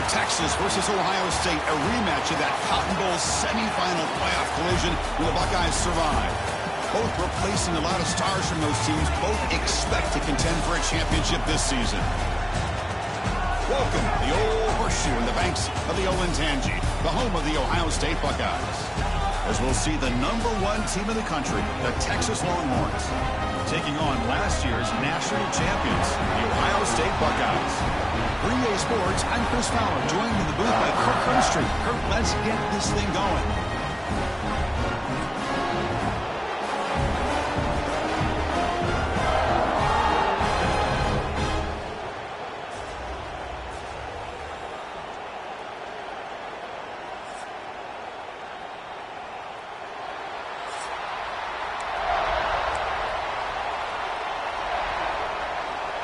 Texas versus Ohio State, a rematch of that Cotton Bowl semifinal playoff collision where the Buckeyes survive. Both replacing a lot of stars from those teams. Both expect to contend for a championship this season. Welcome to the Old Horseshoe in the banks of the Olentangy, the home of the Ohio State Buckeyes. As we'll see the #1 team in the country, the Texas Longhorns, taking on last year's national champions, the Ohio State Buckeyes. For EA Sports, I'm Chris Fowler, joined in the booth by Kirk Herbstreit. Kirk, let's get this thing going.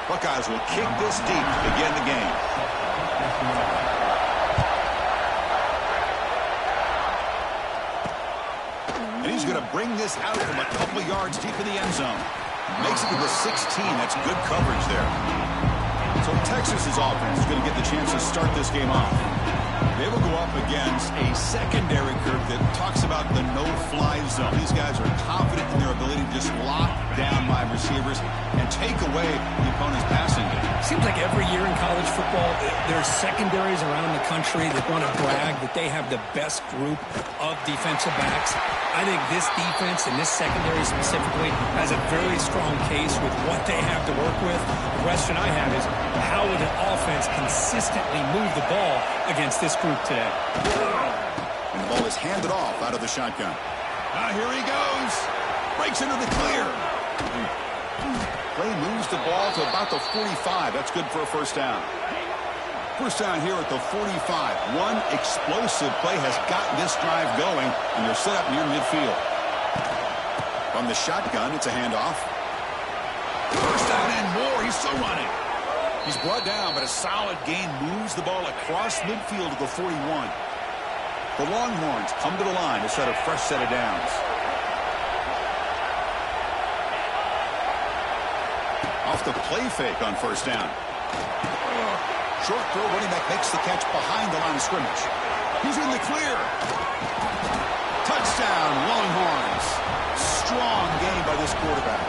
Buckeyes will kick this deep to begin the game. And he's going to bring this out from a couple of yards deep in the end zone. Makes it to the 16. That's good coverage there. So Texas's offense is going to get the chance to start this game off. They will go up against a secondary group that talks about the no-fly zone. These guys are confident in their ability to just lock down wide receivers and take away the opponent's passing game. Seems like every year in college football, there's secondaries around the country that want to brag that they have the best group of defensive backs. I think this defense and this secondary specifically has a very strong case with what they have to work with. The question I have is, how will the offense consistently move the ball against this group today? And the ball is handed off out of the shotgun. Here he goes. Breaks into the clear. Play moves the ball to about the 45. That's good for a first down. First down here at the 45. One explosive play has gotten this drive going, and they're set up near midfield. From the shotgun, it's a handoff. First down and more. He's still running. He's brought down, but a solid gain moves the ball across midfield to the 41. The Longhorns come to the line to set a fresh set of downs. Off the play fake on first down. Short throw, running back makes the catch behind the line of scrimmage. He's in the clear. Touchdown, Longhorns. Strong game by this quarterback.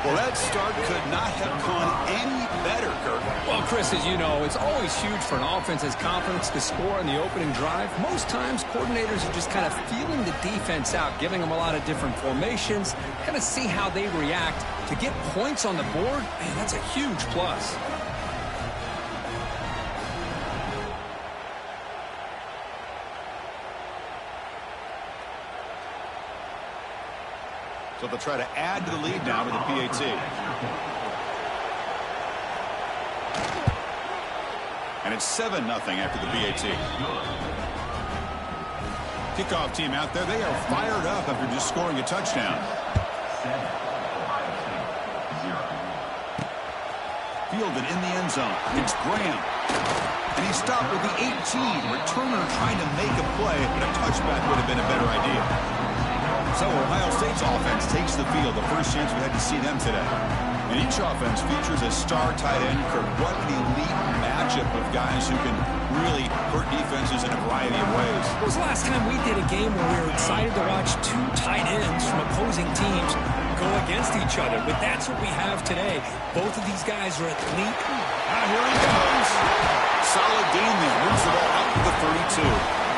Well, that start could not have gone any better, Kirk. Well, Chris, as you know, it's always huge for an offense's confidence to score in the opening drive. Most times, coordinators are just kind of feeling the defense out, giving them a lot of different formations, kind of see how they react. To get points on the board, man, that's a huge plus. So they'll try to add to the lead now with the PAT. And it's 7-0 after the PAT. Kickoff team out there. They are fired up after just scoring a touchdown. Fielded in the end zone. It's Graham. And he stopped with the 18. Returner trying to make a play, but a touchback would have been a better idea. So Ohio State's offense takes the field, the first chance we had to see them today. And each offense features a star tight end. Kirk, what an elite matchup of guys who can really hurt defenses in a variety of ways. When was the last time we did a game where we were excited to watch two tight ends from opposing teams go against each other? But that's what we have today. Both of these guys are elite. Here he goes. Solid gain there. Moves the ball out to the 32.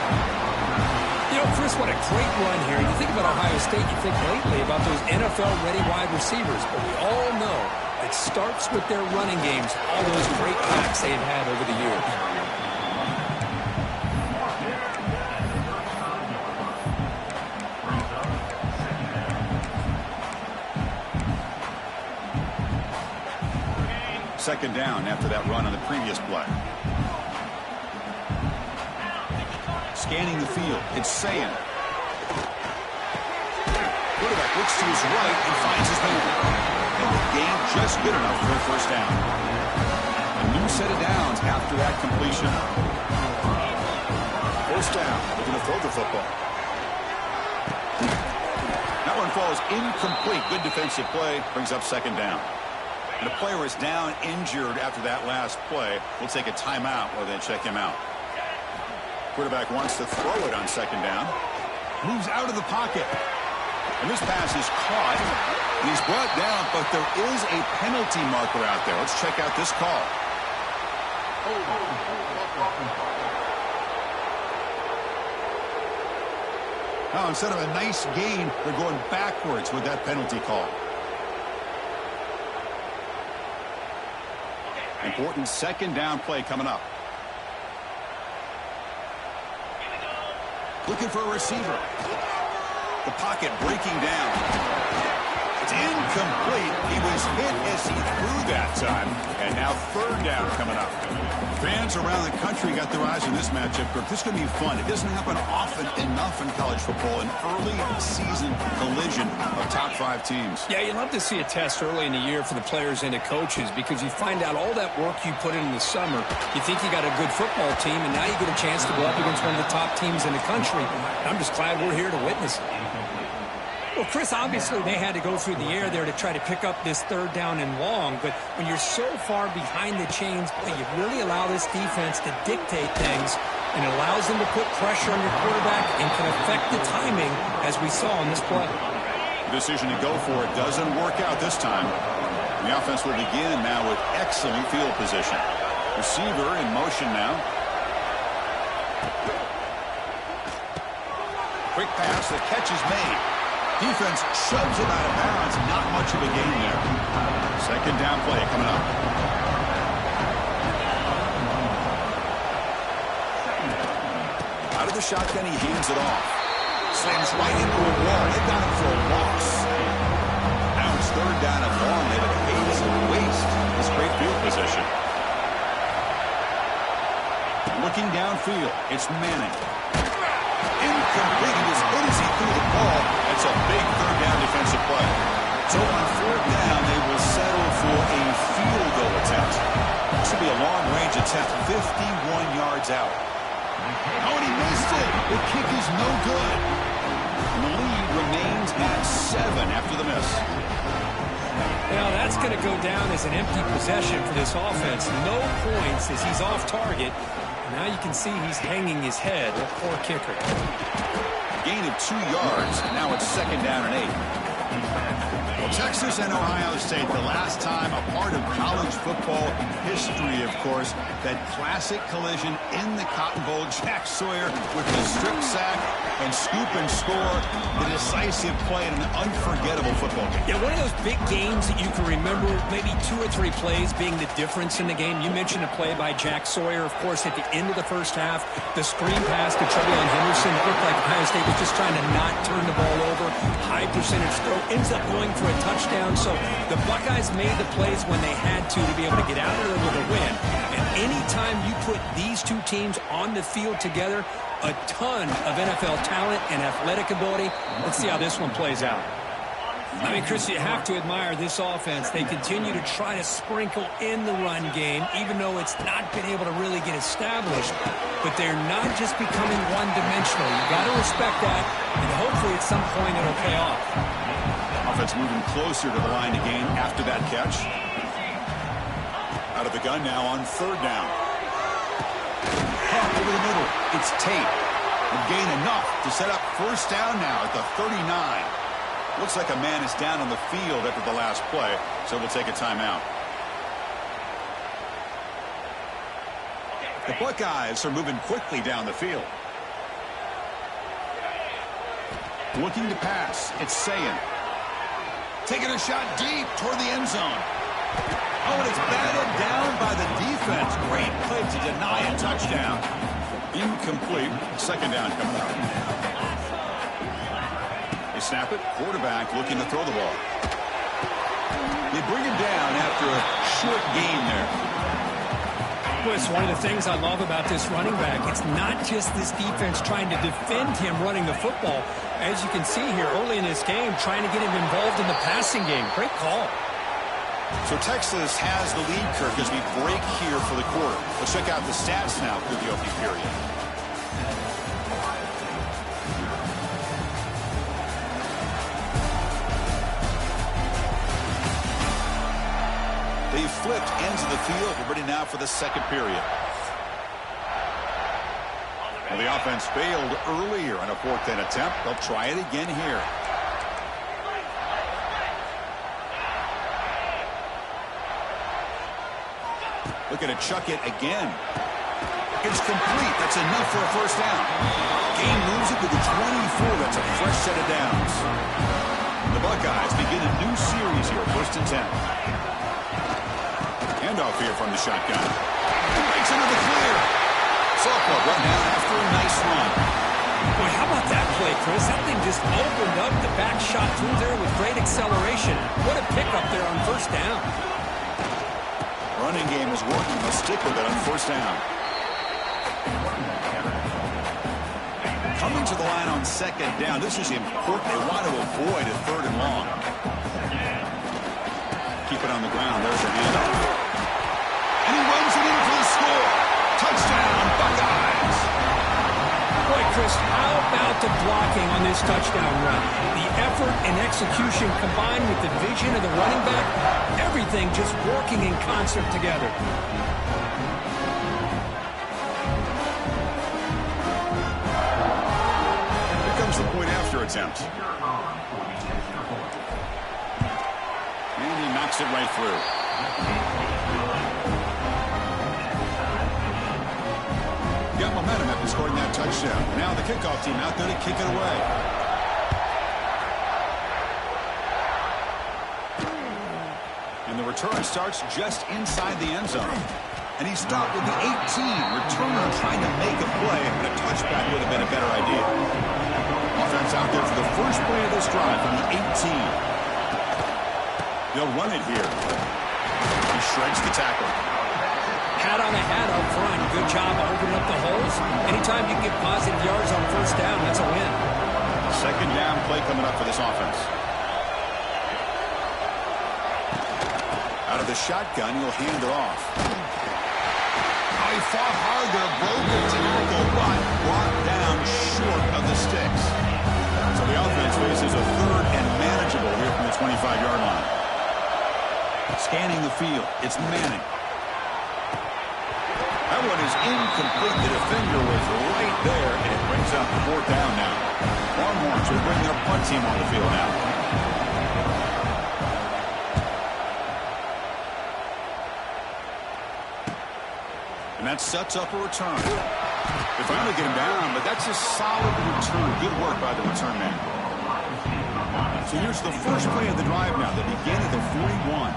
You know, Chris, what a great run here. You think about Ohio State, you think lately about those NFL-ready wide receivers. But we all know it starts with their running games, all those great backs they've had over the years. Second down after that run on the previous play. Scanning the field, it's Sayan. Quarterback looks to his right and finds his man. And the gain just good enough for a first down. A new set of downs after that completion. First down, looking to throw the football. That one falls incomplete. Good defensive play, brings up second down. And the player is down injured after that last play. We'll take a timeout while they check him out. Quarterback wants to throw it on second down. Moves out of the pocket. And this pass is caught. And he's brought down, but there is a penalty marker out there. Let's check out this call. Now, instead of a nice gain, they're going backwards with that penalty call. Important second down play coming up. Looking for a receiver. The pocket breaking down. It's incomplete. He was hit as he threw that time. And now third down coming up. Fans around the country got their eyes on this matchup. This is going to be fun. It doesn't happen often enough in college football. An early season collision of top 5 teams. Yeah, you love to see a test early in the year for the players and the coaches because you find out all that work you put in the summer. You think you got a good football team, and now you get a chance to go up against one of the top teams in the country. I'm just glad we're here to witness it. Well, Chris, obviously they had to go through the air there to try to pick up this third down and long, but when you're so far behind the chains, you really allow this defense to dictate things, and it allows them to put pressure on your quarterback and can affect the timing, as we saw in this play. The decision to go for it doesn't work out this time. The offense will begin now with excellent field position. Receiver in motion now. Quick pass, the catch is made. Defense shoves it out of bounds. Not much of a gain there. Second down play coming up. Out of the shotgun, he hands it off. Slams right into a wall. They've got him for a loss. Now it's third down and long. They have a case and waste this great field position. Looking downfield, it's Manning. Incomplete. He was hit as he threw the ball. That's a big third down defensive play. So on fourth down, they will settle for a field goal attempt. This will be a long-range attempt, 51 yards out. Oh, and he missed it. The kick is no good. And the lead remains at 7 after the miss. Now, that's going to go down as an empty possession for this offense. No points as he's off target. Now you can see he's hanging his head. Poor kicker. Gain of 2 yards. Now it's second down and 8. Well, Texas and Ohio State, the last time a part of college football history, of course, that classic collision in the Cotton Bowl. Jack Sawyer with the strip sack and scoop and score, the decisive play in an unforgettable football game. Yeah, one of those big games that you can remember, maybe 2 or 3 plays being the difference in the game. You mentioned a play by Jack Sawyer, of course, at the end of the first half. The screen pass to Trevion Henderson. It looked like Ohio State was just trying to not turn the ball over. High percentage throw. Ends up going for a touchdown. So the Buckeyes made the plays when they had to be able to get out of there with a win. And anytime you put these 2 teams on the field together, a ton of NFL talent and athletic ability. Let's see how this one plays out. I mean, Chris, you have to admire this offense. They continue to try to sprinkle in the run game, even though it's not been able to really get established. But they're not just becoming one-dimensional. You've got to respect that, and hopefully at some point it'll pay off. Offense moving closer to the line to gain after that catch. Out of the gun now on third down. Over the middle, it's Tate. Will gain enough to set up first down now at the 39. Looks like a man is down on the field after the last play, so we'll take a timeout. The Buckeyes are moving quickly down the field. Looking to pass, it's Sayin. Taking a shot deep toward the end zone. Oh, and it's batted down by the defense. Great play to deny a touchdown. Incomplete. Second down coming up. They snap it. Quarterback looking to throw the ball. They bring him down after a short gain there. Well, it's one of the things I love about this running back. It's not just this defense trying to defend him running the football. As you can see here early in this game, trying to get him involved in the passing game. Great call. So Texas has the lead, Kirk, as we break here for the quarter. Let's check out the stats now through the opening period. We've flipped ends of the field. We're ready now for the second period. Well, the offense failed earlier on a 4th down attempt. They'll try it again here. Looking to chuck it again. It's complete. That's enough for a first down. Gain moves it to the 24. That's a fresh set of downs. The Buckeyes begin a new series here, 1st and 10. Handoff here from the shotgun. Breaks into the clear. Softball run down after a nice run. Boy, how about that play, Chris? That thing just opened up. The back shot through there with great acceleration. What a pickup there on 1st down. Running game is working. They'll stick with it on 1st down. Coming to the line on 2nd down. This is important. They want to avoid a 3rd and long. Keep it on the ground. There's the handoff. And he runs it in for the score. Touchdown, Buckeyes. Boy, Chris, how about the blocking on this touchdown run? The effort and execution combined with the vision of the running back, everything just working in concert together. Here comes the point after attempt. And he knocks it right through. Got momentum after scoring that touchdown. Now the kickoff team out there to kick it away. And the return starts just inside the end zone. And he stopped with the 18. Returner trying to make a play, but a touchback would have been a better idea. Offense out there for the first play of this drive from the 18. They'll run it here. He shreds the tackle. Hat on a hat up front. Good job of opening up the holes. Anytime you get positive yards on 1st down, that's a win. 2nd down play coming up for this offense. Out of the shotgun, he'll hand it off. Oh, he fought harder, broke the tackle, but brought down short of the sticks. So the offense faces a 3rd and manageable here from the 25-yard line. Scanning the field, it's Manning. That one is incomplete. The defender was right there, and it brings up the 4th down now. Longhorns will bring their punt team on the field now. And that sets up a return. They finally get him down, but that's a solid return. Good work by the return man. So here's the first play of the drive now. They begin at the 41.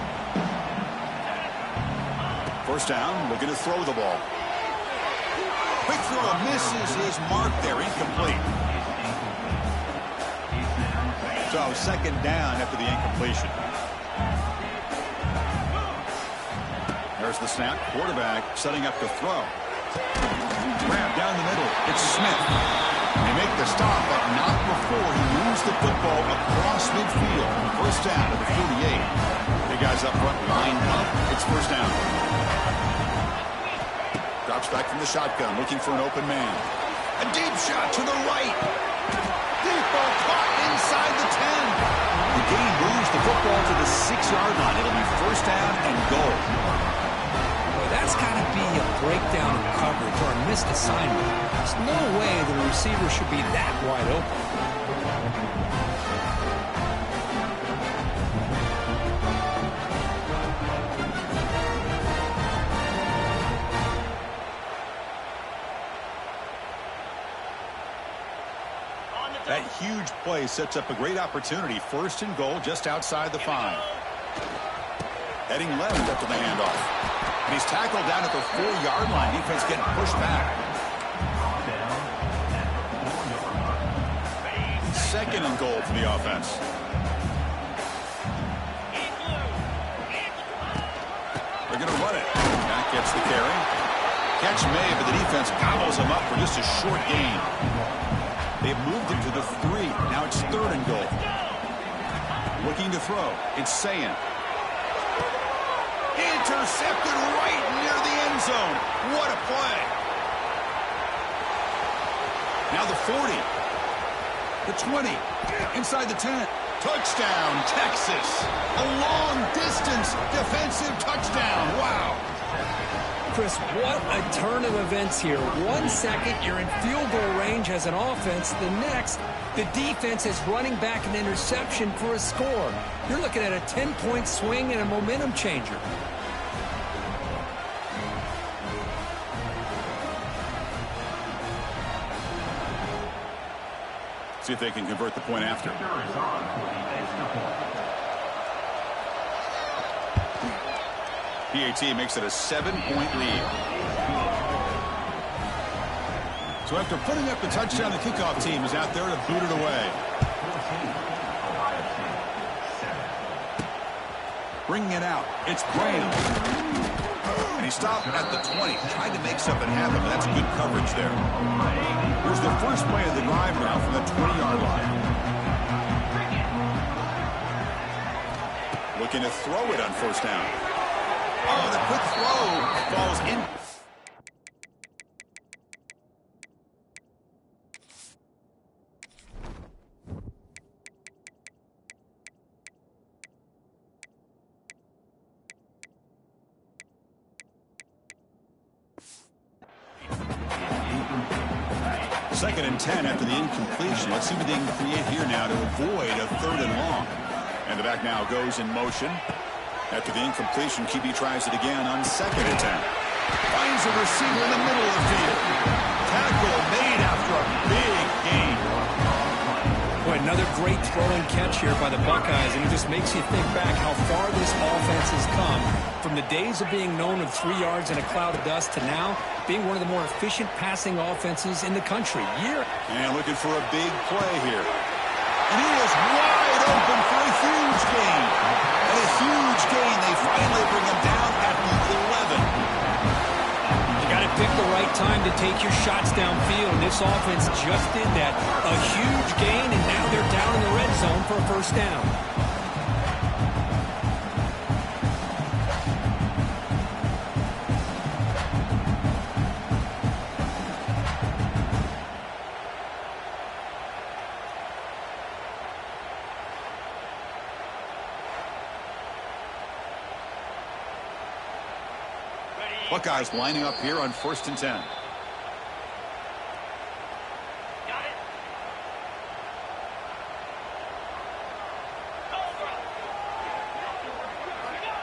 1st down, looking to throw the ball. Quick throw, misses his mark there, incomplete. So 2nd down after the incompletion. There's the snap, quarterback setting up to throw. Grab down the middle, it's Smith. They make the stop, but not before he moves the football across midfield. 1st down to the 48. The guys up front lined up, it's 1st down. Drops back from the shotgun, looking for an open man. A deep shot to the right. Deep ball caught inside the 10. The game moves the football to the 6-yard line. It'll be 1st down and goal. Boy, that's got to be a breakdown in coverage or a missed assignment. There's no way the receiver should be that wide open. That huge play sets up a great opportunity. 1st and goal just outside the 5. Heading left after the handoff. And he's tackled down at the 4-yard line. Defense getting pushed back. 2nd and goal for the offense. They're going to run it. Back gets the carry. Catch made, but the defense gobbles him up for just a short gain. They've moved it to the 3. Now it's 3rd and goal. Looking to throw. It's Sayin. Intercepted right near the end zone. What a play. Now the 40. The 20. Inside the 10. Touchdown, Texas. A long-distance defensive touchdown. Wow. Chris, what a turn of events here. 1 second, you're in field goal range as an offense. The next, the defense is running back an interception for a score. You're looking at a 10-point swing and a momentum changer. See if they can convert the point after. PAT makes it a 7-point lead. So after putting up the touchdown, the kickoff team is out there to boot it away. Bringing it out, it's Graham. And he stopped at the 20, trying to make something happen, but that's good coverage there. Here's the first play of the drive now from the 20-yard line. Looking to throw it on first down. Oh, the quick throw falls in. Second and 10 after the incompletion. Let's see what they can create here now to avoid a 3rd and long. And the back now goes in motion. After the incompletion, QB tries it again on 2nd and 10. Finds a receiver in the middle of the field. Tackle made after a big gain. Boy, another great throw and catch here by the Buckeyes, and it just makes you think back how far this offense has come from the days of being known of 3 yards in a cloud of dust to now being one of the more efficient passing offenses in the country. And looking for a big play here. And he is wide open for a huge gain. And a huge gain. They finally bring him down at the 11. You got to pick the right time to take your shots downfield. This offense just did that. A huge gain, and now they're down in the red zone for a first down. Buckeyes lining up here on 1st and 10.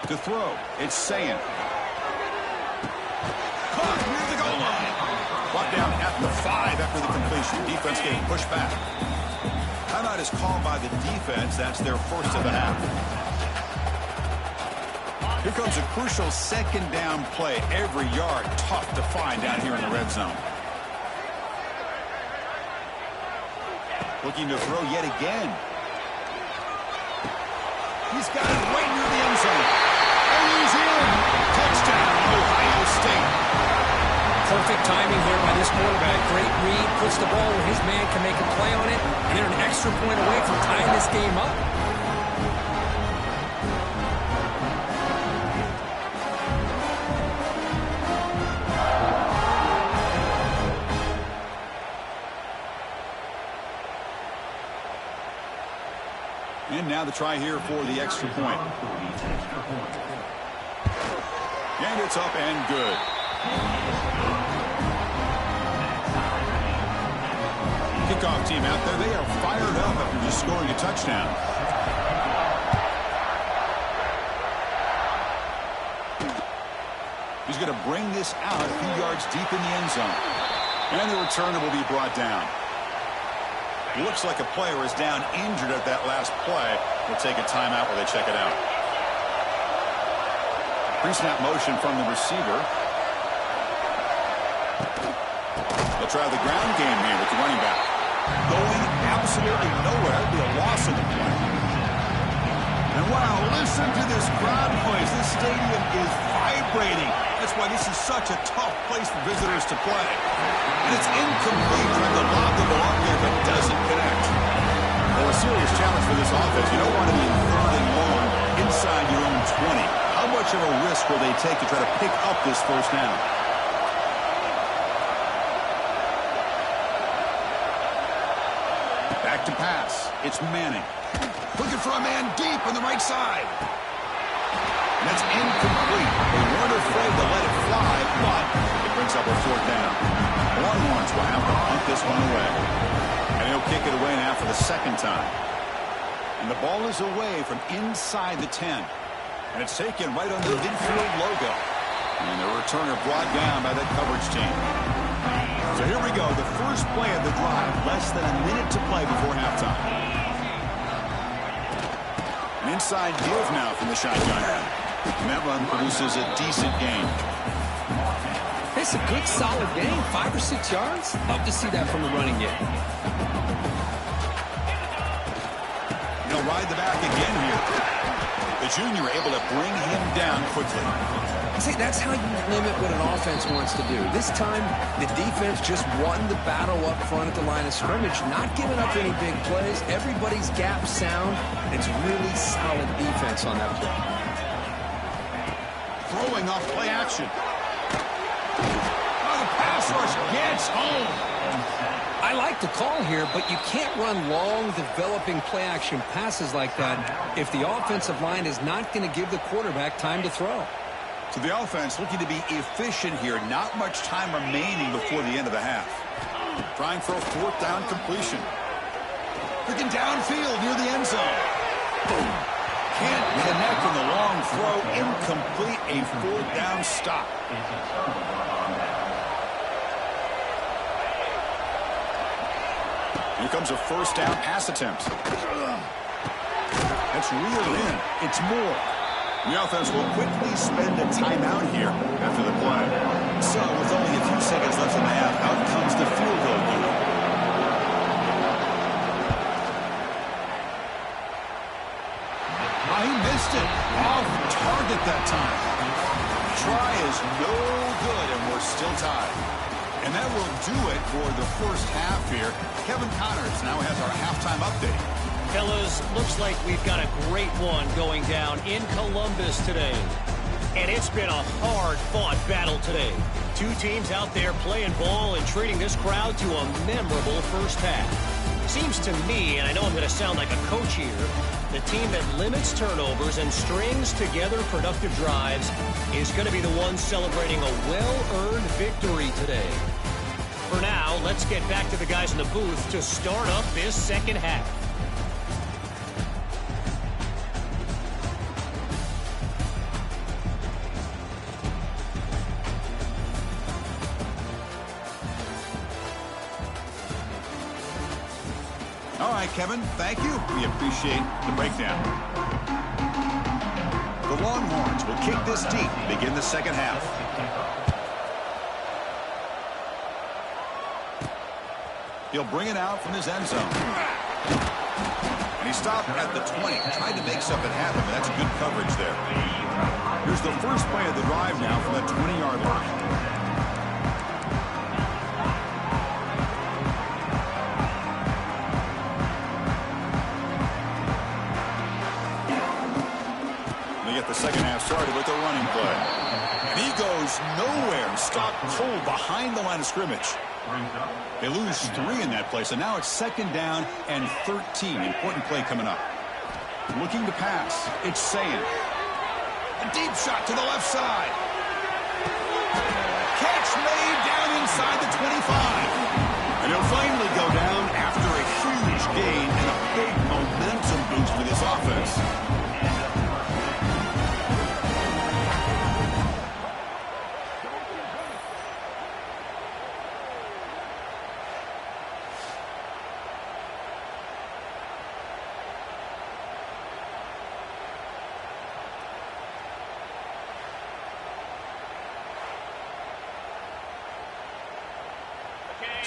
To throw, it's Sayin. Caught near the goal line. Brought down at the 5 after the completion. Defense getting pushed back. Timeout is called by the defense. That's their first of the half. Here comes a crucial 2nd down play. Every yard tough to find down here in the red zone. Looking to throw yet again. He's got it right near the end zone. And he's in. Touchdown, Ohio State. Perfect timing here by this quarterback. Great read, puts the ball where his man can make a play on it, and they're an extra point away from tying this game up. And now the try here for the extra point. And it's up and good. Kickoff team out there. They are fired up after just scoring a touchdown. He's going to bring this out a few yards deep in the end zone. And the returner will be brought down. Looks like a player is down injured at that last play. We'll take a timeout while they check it out. Pre-snap motion from the receiver. They'll try the ground game here with the running back. Going absolutely nowhere. That would be a loss of the play. And wow, listen to this crowd noise. This stadium is vibrating. That's why this is such a tough place for visitors to play. And it's incomplete, trying to lob the ball up there, but doesn't connect. Well, a serious challenge for this offense. You don't want to be in 3rd and long inside your own 20. How much of a risk will they take to try to pick up this first down? Back back to pass. It's Manning. Looking for a man deep on the right side. And that's incomplete. They weren't afraid to let it fly, but it brings up a fourth down. Longhorns will have to punt this one away. And he'll kick it away now for the second time. And the ball is away from inside the 10. And it's taken right under the midfield logo. And the returner brought down by that coverage team. So here we go, the first play of the drive. Less than a minute to play before halftime. An inside give now from the shotgun. And that run produces a decent gain. It's a good, solid gain. 5 or 6 yards. Love to see that from the running game. He'll ride the back again here. The junior able to bring him down quickly. See, that's how you limit what an offense wants to do. This time, the defense just won the battle up front at the line of scrimmage, not giving up any big plays. Everybody's gap sound. It's really solid defense on that play. Throwing off play action. Oh, the pass rush gets home. I like the call here, but you can't run long, developing play-action passes like that if the offensive line is not going to give the quarterback time to throw. So the offense looking to be efficient here. Not much time remaining before the end of the half. Trying for a fourth down completion. Looking downfield near the end zone. Boom. Can't connect on the long throw. Incomplete. A fourth down stop. Here comes a first down pass attempt. That's reeled in. It's more. The offense will quickly spend a timeout here after the play. So with only a few seconds left in the half, out comes the field goal unit. Oh, he missed it. Off target that time. Try is no good, and we're still tied. And that will do it for the first half here. Kevin Connors now has our halftime update. Fellas, looks like we've got a great one going down in Columbus today. And it's been a hard-fought battle today. Two teams out there playing ball and treating this crowd to a memorable first half. Seems to me, and I know I'm going to sound like a coach here, the team that limits turnovers and strings together productive drives is going to be the one celebrating a well-earned victory today. For now, let's get back to the guys in the booth to start up this second half. All right, Kevin, thank you. We appreciate the breakdown. The Longhorns will kick this deep to begin the second half. He'll bring it out from his end zone. And he stopped at the 20. Tried to make something happen, but that's good coverage there. Here's the first play of the drive now from the 20-yard line. The second half started with a running play. And he goes nowhere. Stopped cold behind the line of scrimmage. They lose 3 in that play, so now it's second down and 13. Important play coming up. Looking to pass. It's Sayin. A deep shot to the left side. Catch made down inside the 25. And he'll finally go down after a huge gain and a big momentum boost for this offense.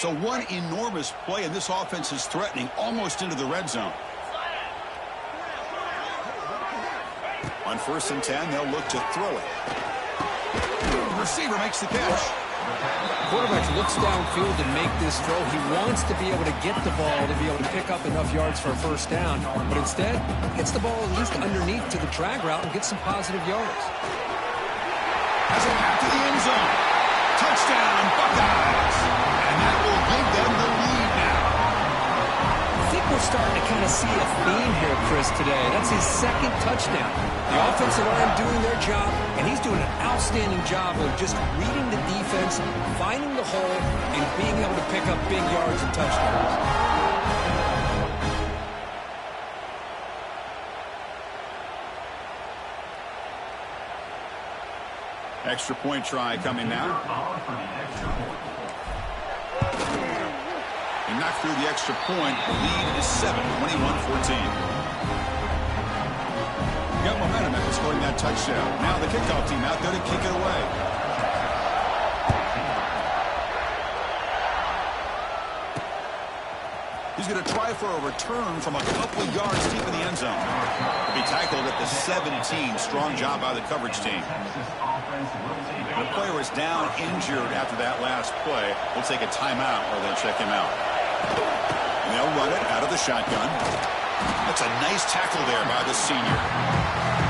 So one enormous play, and this offense is threatening almost into the red zone. On 1st and 10, they'll look to throw it. The receiver makes the catch. Quarterback looks downfield to make this throw. He wants to be able to get the ball to be able to pick up enough yards for a first down, but instead gets the ball at least underneath to the drag route and gets some positive yards. Has it back to the end zone. Touchdown, Buckeyes. And that will give them the lead now. I think we're starting to kind of see a theme here, Chris, today. That's his second touchdown. The offensive line doing their job, and he's doing an outstanding job of just reading the defense, finding the hole, and being able to pick up big yards and touchdowns. Extra point try coming now. He knocked through the extra point. The lead is 7, 21-14. Got momentum after scoring that touchdown. Now the kickoff team out there to kick it away. He's going to try for a return from a couple yards deep in the end zone. He'll be tackled at the 17. Strong job by the coverage team. The player is down injured after that last play. We'll take a timeout or they'll check him out. And they'll run it out of the shotgun. That's a nice tackle there by the senior.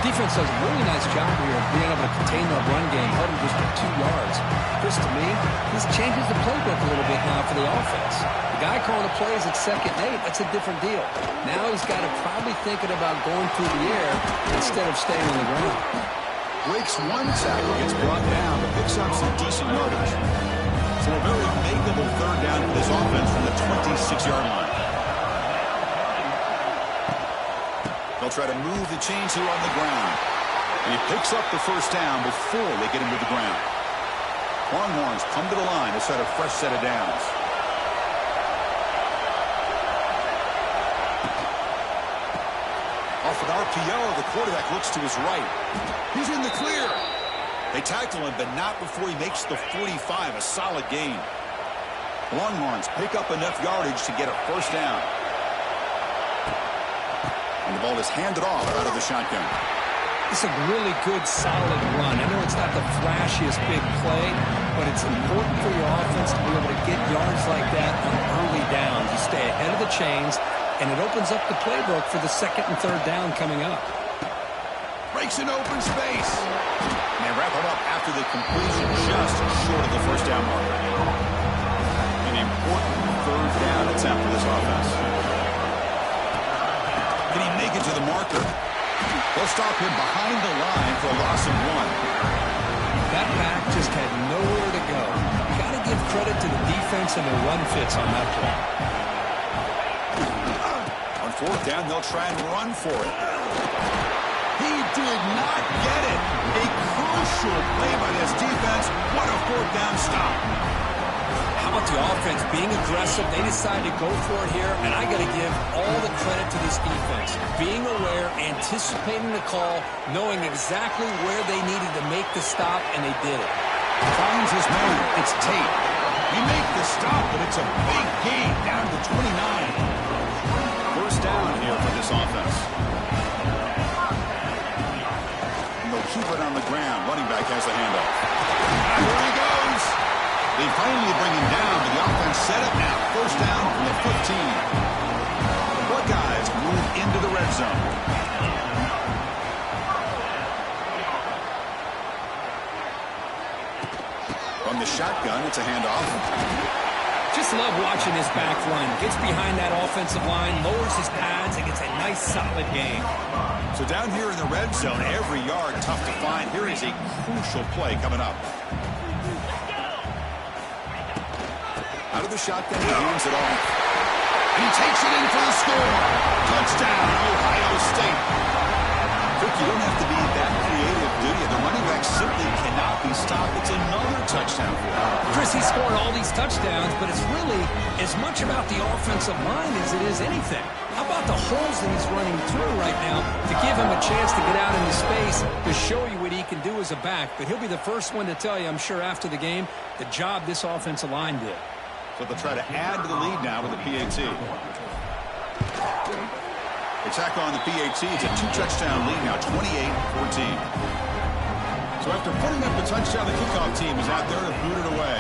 Defense does a really nice job here of being able to contain the run game, held him just for 2 yards. Chris, to me, this changes the playbook a little bit now for the offense. The guy calling the plays at 2nd and 8, that's a different deal. Now he's got to probably thinking about going through the air instead of staying on the ground. Breaks one tackle, gets brought down, but picks up some decent yardage. So a very makeable 3rd down for this offense from the 26-yard line. They'll try to move the chains here on the ground. And he picks up the 1st down before they get him to the ground. Longhorns come to the line to set a fresh set of downs. Off an RPO, the quarterback looks to his right. He's in the clear. They tackle him, but not before he makes the 45, a solid gain. Longhorns pick up enough yardage to get a 1st down. And the ball is handed off out of the shotgun. It's a really good, solid run. I know it's not the flashiest big play, but it's important for your offense to be able to get yards like that on early downs. You stay ahead of the chains, and it opens up the playbook for the 2nd and 3rd down coming up. Breaks an open space. And they wrap it up after the completion, just short of the 1st down marker. An important 3rd down attempt for this offense. Can he make it to the marker? They'll stop him behind the line for a loss of 1. That back just had nowhere to go. You got to give credit to the defense and the run fits on that play. On 4th down, they'll try and run for it. He did not get it. A crucial play by this defense. What a 4th down stop. How about the offense being aggressive? They decided to go for it here, and I got to give all the credit to this defense. Being aware, anticipating the call, knowing exactly where they needed to make the stop, and they did it. Finds his man. It's Tate. He makes the stop, but it's a big gain down to 29. 1st down here for this offense. And they'll keep it on the ground. Running back has the handoff. And here he goes. They finally bring him down, but the offense set up now. 1st down from the 15. The Buckeyes move into the red zone. From the shotgun, it's a handoff. Just love watching his back line. Gets behind that offensive line, lowers his pads, and gets a nice solid gain. So down here in the red zone, every yard tough to find. Here is a crucial play coming up. Out of the shotgun, he hands it off. And he takes it in for the score. Touchdown, Ohio State. Rick, you don't have to be that creative, do you? The running back simply cannot be stopped. It's another touchdown for him. Chris, he's scoring all these touchdowns, but it's really as much about the offensive line as it is anything. How about the holes that he's running through right now to give him a chance to get out into space to show you what he can do as a back? But he'll be the first one to tell you, I'm sure, after the game, the job this offensive line did. So they'll try to add to the lead now with the PAT. They tack on the PAT. It's a 2-touchdown lead now, 28-14. So after putting up the touchdown, the kickoff team is out there to boot it away.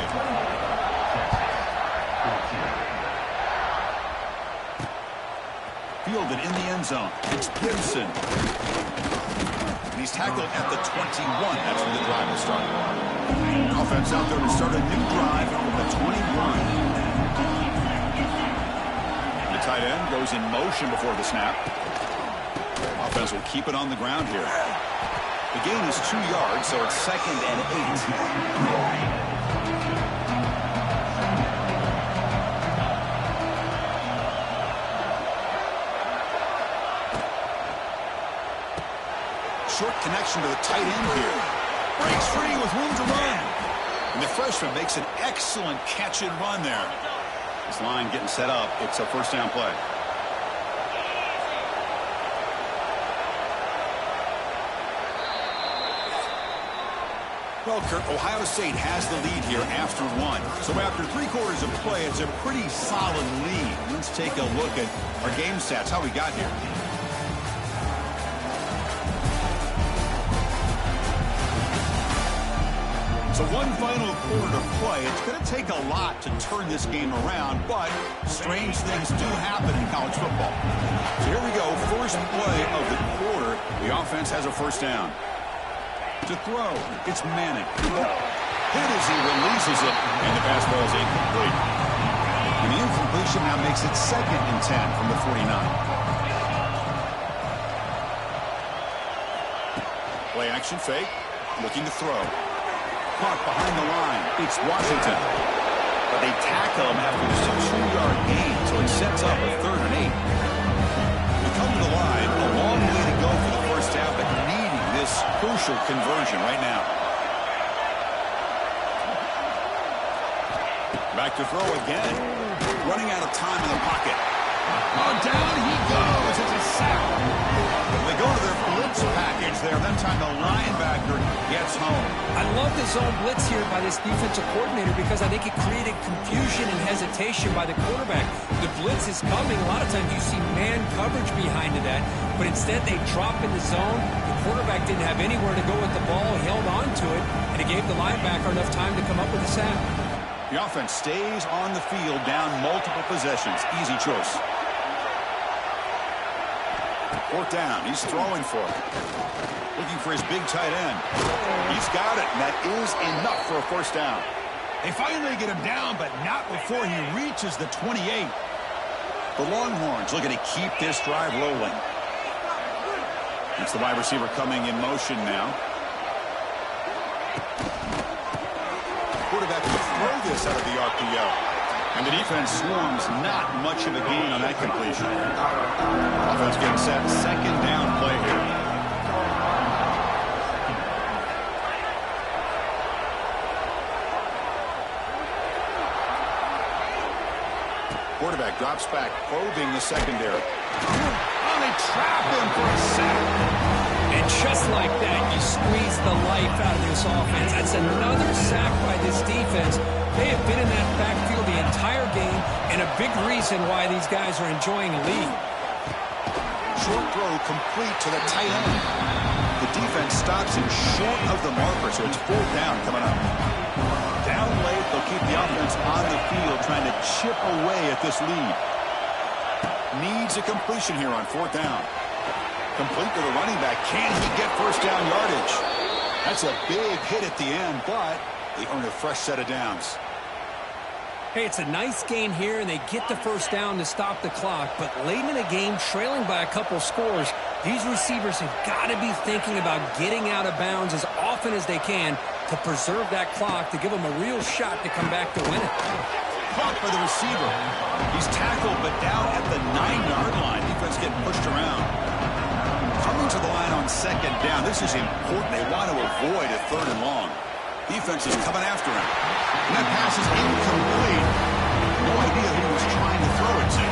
Fielded in the end zone. It's Gibson. And he's tackled at the 21. That's where the drive will start. Offense out there to start a new drive from the 21. tight end goes in motion before the snap. Offense will keep it on the ground here. The gain is 2 yards, so it's 2nd and 8. Short connection to the tight end here. Breaks free with room to run. And the freshman makes an excellent catch and run there. This line getting set up. It's a first down play. Well, Kurt, Ohio State has the lead here after 1. So after 3 quarters of play, it's a pretty solid lead. Let's take a look at our game stats, how we got here. So one final quarter to play. It's going to take a lot to turn this game around, but strange things do happen in college football. So here we go, first play of the quarter. The offense has a first down. To throw, it's Manning. Hit as he releases it, and the pass ball is incomplete. And the incompletion now makes it 2nd and 10 from the 49. Play action fake, looking to throw. Caught behind the line. It's Washington. But they tackle him after just a 2-yard gain, so it sets up a 3rd and 8. We come to the line, a long way to go for the first half, but needing this crucial conversion right now. Back to throw again. Running out of time in the pocket. Oh, down he goes. It's a sack. They go to their blitz package there. That time the linebacker gets home. I love the zone blitz here by this defensive coordinator because I think it created confusion and hesitation by the quarterback. The blitz is coming. A lot of times you see man coverage behind that, but instead they drop in the zone. The quarterback didn't have anywhere to go with the ball. He held on to it, and it gave the linebacker enough time to come up with a sack. The offense stays on the field, down multiple possessions. Easy choice. 4th down. He's throwing for it. Looking for his big tight end. He's got it, and that is enough for a first down. They finally get him down, but not before he reaches the 28. The Longhorns looking to keep this drive rolling. It's the wide receiver coming in motion now. Quarterback will throw this out of the RPO. And the defense swarms, not much of a gain on that completion. Offense getting set, 2nd down play here. Quarterback drops back, probing the secondary. Oh, they trap him for a sack. And just like that, you squeeze the life out of this offense. That's another sack by this defense. They have been in that backfield the entire game, and a big reason why these guys are enjoying a lead. Short throw complete to the tight end. The defense stops him short of the marker, so it's 4th down coming up. Down late, they'll keep the offense on the field, trying to chip away at this lead. Needs a completion here on 4th down. Complete to the running back. Can he get first down yardage? That's a big hit at the end, but they earn a fresh set of downs. Hey, it's a nice gain here, and they get the first down to stop the clock. But late in the game, trailing by a couple scores, these receivers have got to be thinking about getting out of bounds as often as they can to preserve that clock, to give them a real shot to come back to win it. Caught by the receiver. He's tackled, but down at the 9-yard line. Defense getting pushed around. Coming to the line on 2nd down. This is important. They want to avoid a 3rd and long. Defense is coming after him. And that pass is incomplete. No idea who he was trying to throw it to.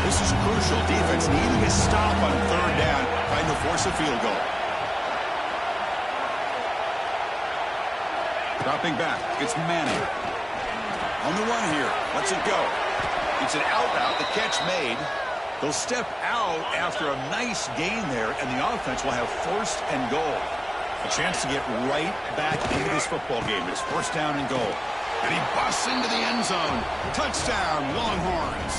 This is crucial. Defense needing a stop on 3rd down, trying to force a field goal. Dropping back. It's Manning. On the run here. Lets it go. It's an out-out. The catch made. They'll step out after a nice gain there, and the offense will have 1st and goal. A chance to get right back into this football game. It's 1st down and goal. And he busts into the end zone. Touchdown, Longhorns.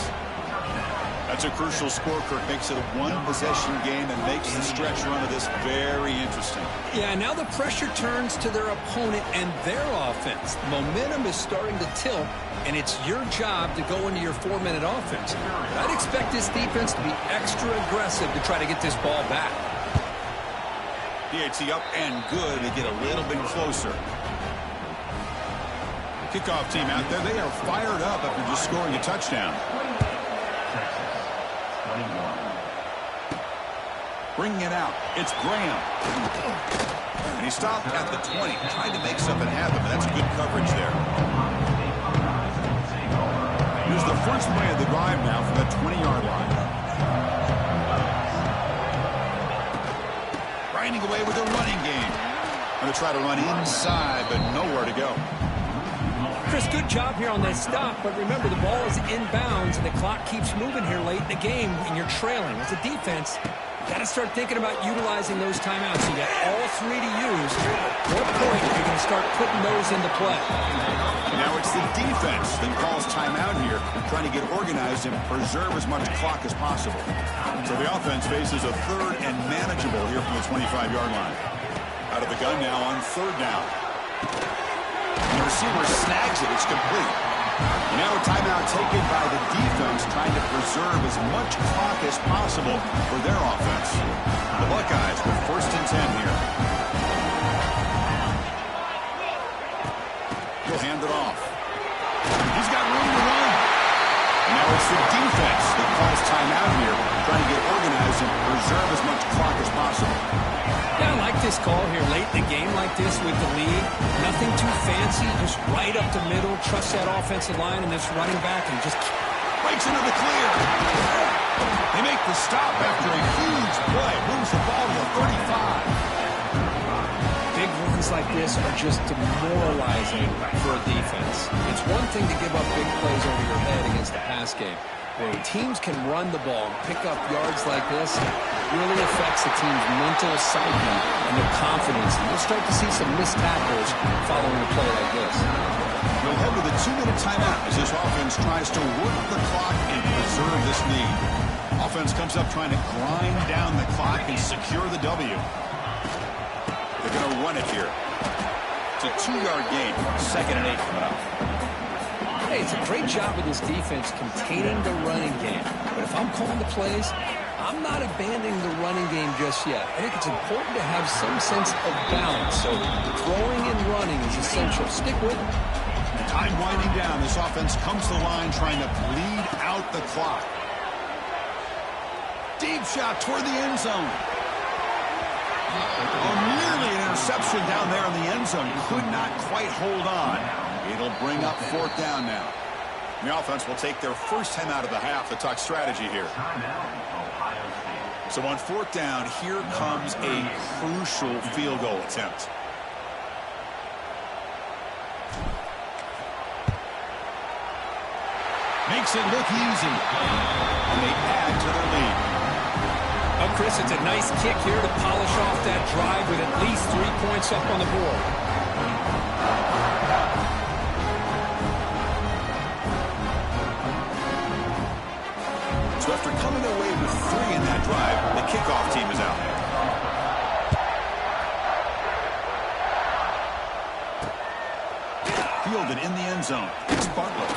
A That's a crucial score, Kirk. Makes it a one-possession game and makes the stretch run of this very interesting. Yeah, now the pressure turns to their opponent and their offense. Momentum is starting to tilt, and it's your job to go into your 4-minute offense. But I'd expect this defense to be extra aggressive to try to get this ball back. PAT up and good to get a little bit closer. Kickoff team out there, they are fired up after just scoring a touchdown. Bringing it out, it's Graham. And he stopped at the 20, trying to make something happen, but that's good coverage there. Here's the first play of the drive now from the 20-yard line. Grinding away with a running game. Going to try to run inside, but nowhere to go. Chris, good job here on that stop, but remember, the ball is inbounds, and the clock keeps moving here late in the game, and you're trailing. As a defense, you got to start thinking about utilizing those timeouts. You got all 3 to use. At what point are you going to start putting those into play? Now it's the defense that calls timeout here, trying to get organized and preserve as much clock as possible. So the offense faces a 3rd and manageable here from the 25-yard line. Out of the gun now on 3rd down. The receiver snags it. It's complete. Now a timeout taken by the defense, trying to preserve as much clock as possible for their offense. The Buckeyes with 1st and 10 here. He'll hand it off. He's got room to run. Now it's the defense that calls timeout here, trying to get organized and preserve as much clock as possible. Yeah, I like this call here late in the game like this with the lead. Nothing too fancy, just right up the middle. Trust that offensive line and this running back and just breaks into the clear. They make the stop after a huge play. Moves the ball to the 35. Big runs like this are just demoralizing for a defense. It's one thing to give up big plays over your head against the pass game. When teams can run the ball and pick up yards like this, it really affects the team's mental psyche and their confidence. And you'll start to see some missed tackles following a play like this. We'll head to the 2-minute timeout as this offense tries to work the clock and preserve this lead. Offense comes up trying to grind down the clock and secure the W. They're going to run it here. It's a 2-yard gain. 2nd and 8 coming up. Hey, it's a great job of this defense containing the running game. But if I'm calling the plays, I'm not abandoning the running game just yet. I think it's important to have some sense of balance. So throwing and running is essential. Stick with it. Time winding down. This offense comes to the line trying to bleed out the clock. Deep shot toward the end zone. Oh, nearly an interception down there in the end zone. Could not quite hold on. It'll bring up 4th down now. The offense will take their first time out of the half to talk strategy here. So on 4th down, here comes a crucial field goal attempt. Makes it look easy. And they add to their lead. Oh, Chris, it's a nice kick here to polish off that drive with at least 3 points up on the board. So after coming away with 3 in that drive, the kickoff team is out. Fielded in the end zone. It's Butler.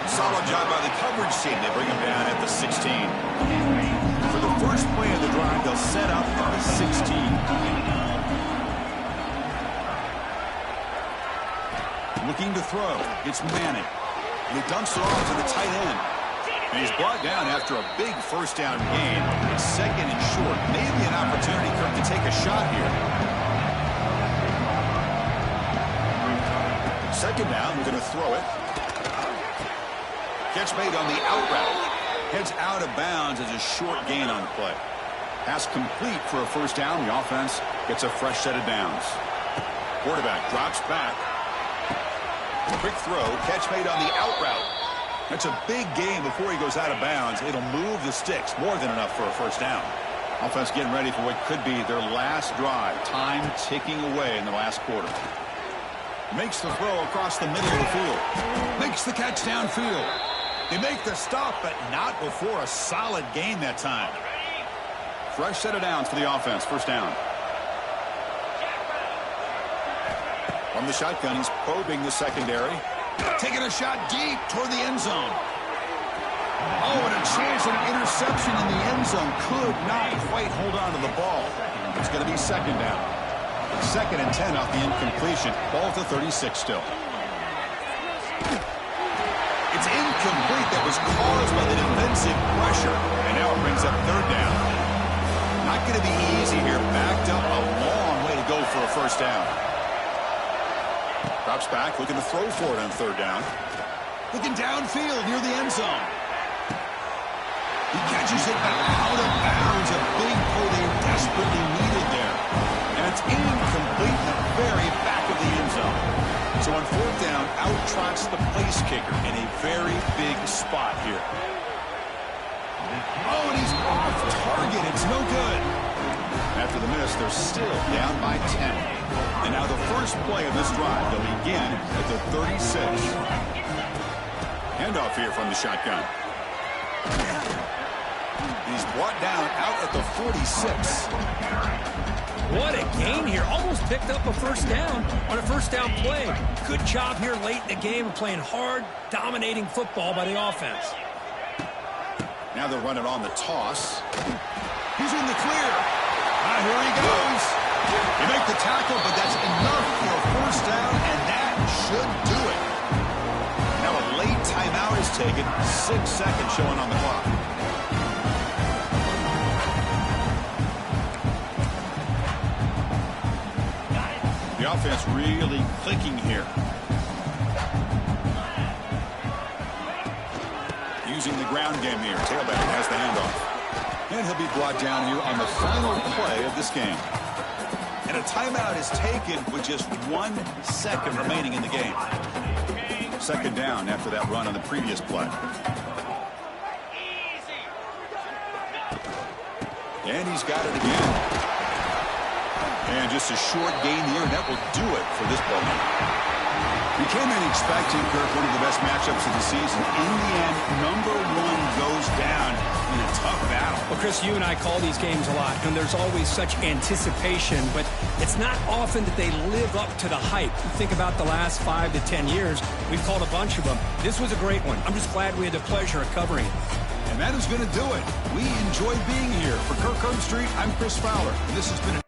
Solid job by the coverage team. They bring him down at the 16. For the first play of the drive, they'll set up at the 16. Looking to throw. It's Manning. He dumps it off to the tight end. And he's brought down after a big first down gain. 2nd and short. Maybe an opportunity, Kirk, to take a shot here. 2nd down. We're going to throw it. Catch made on the out route. Heads out of bounds as a short gain on the play. Pass complete for a first down. The offense gets a fresh set of downs. Quarterback drops back. Quick throw. Catch made on the out route. That's a big gain before he goes out of bounds. It'll move the sticks. More than enough for a first down. Offense getting ready for what could be their last drive. Time ticking away in the last quarter. Makes the throw across the middle of the field. Makes the catch downfield. They make the stop, but not before a solid gain that time. Fresh set of downs for the offense. First down. From the shotgun, he's probing the secondary. Taking a shot deep toward the end zone. Oh, and a chance at an interception in the end zone. Could not quite hold on to the ball. It's going to be second down. 2nd and 10 off the incompletion. Ball to 36 still. It's incomplete. That was caused by the defensive pressure. And now it brings up 3rd down. Not going to be easy here. Backed up a long way to go for a first down. Drops back, looking to throw for it on 3rd down. Looking downfield near the end zone. He catches it back out of bounds. A big play they desperately needed there. And it's incomplete in the very back of the end zone. So on 4th down, out trots the place kicker in a very big spot here. Oh, and he's off target. It's no good. After the miss, they're still down by 10. And now the first play of this drive, they'll begin at the 36. Handoff here from the shotgun. He's brought down out at the 46. What a gain here. Almost picked up a first down on a first down play. Good job here late in the game of playing hard, dominating football by the offense. Now they'll run it on the toss. He's in the clear. Here he goes. They make the tackle, but that's enough for a first down, and that should do it. Now a late timeout is taken. 6 seconds showing on the clock. The offense really clicking here. Using the ground game here. Tailback has the handoff. And he'll be brought down here on the final play of this game. And a timeout is taken with just 1 second remaining in the game. 2nd down after that run on the previous play. And he's got it again. And just a short gain here, and that will do it for this ball game. We came in expecting, Kirk, one of the best matchups of the season. In the end, number 1 goes down in a tough battle. Well, Chris, you and I call these games a lot, and there's always such anticipation, but it's not often that they live up to the hype. You think about the last 5 to 10 years, we've called a bunch of them. This was a great one. I'm just glad we had the pleasure of covering it. And that is going to do it. We enjoyed being here. For Kirk Herbstreit, I'm Chris Fowler, and this has been a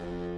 it.